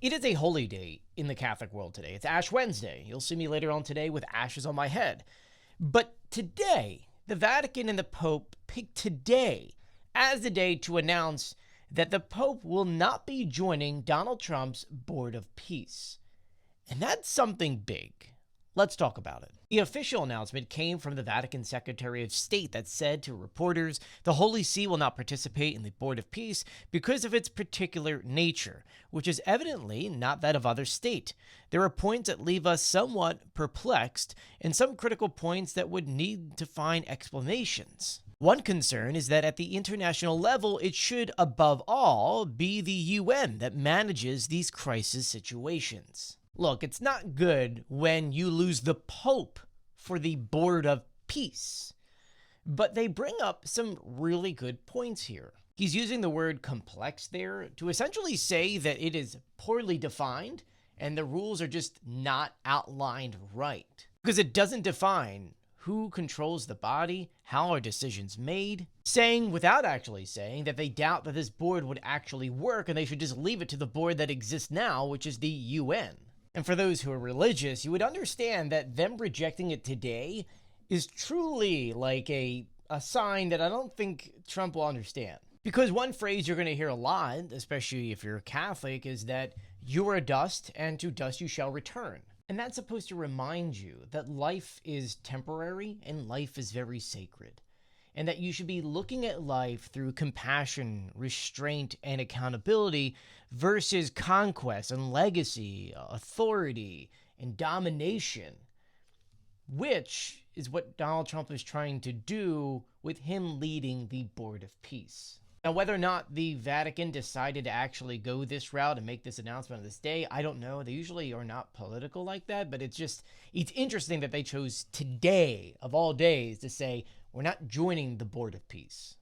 It is a holy day in the Catholic world today. It's Ash Wednesday. You'll see me later on today with ashes on my head. But today, the Vatican and the Pope picked today as the day to announce that the Pope will not be joining Donald Trump's Board of Peace. And that's something big. Let's talk about it. The official announcement came from the Vatican Secretary of State that said to reporters the Holy See will not participate in the Board of Peace because of its particular nature, which is evidently not that of other state. There are points that leave us somewhat perplexed and some critical points that would need to find explanations. One concern is that at the international level, it should, above all, be the UN that manages these crisis situations. Look, it's not good when you lose the Pope for the Board of Peace, but they bring up some really good points here. He's using the word complex there to essentially say that it is poorly defined and the rules are just not outlined right, because it doesn't define who controls the body, how are decisions made, saying without actually saying that they doubt that this board would actually work and they should just leave it to the board that exists now, which is the UN. And for those who are religious, you would understand that them rejecting it today is truly like a sign that I don't think Trump will understand. Because one phrase you're going to hear a lot, especially if you're a Catholic, is that you are dust and to dust you shall return. And that's supposed to remind you that life is temporary and life is very sacred. And that you should be looking at life through compassion, restraint, and accountability versus conquest and legacy, authority, and domination, which is what Donald Trump is trying to do with him leading the Board of Peace. Now, whether or not the Vatican decided to actually go this route and make this announcement on this day, I don't know. They usually are not political like that, but it's interesting that they chose today, of all days, to say, we're not joining the Board of Peace.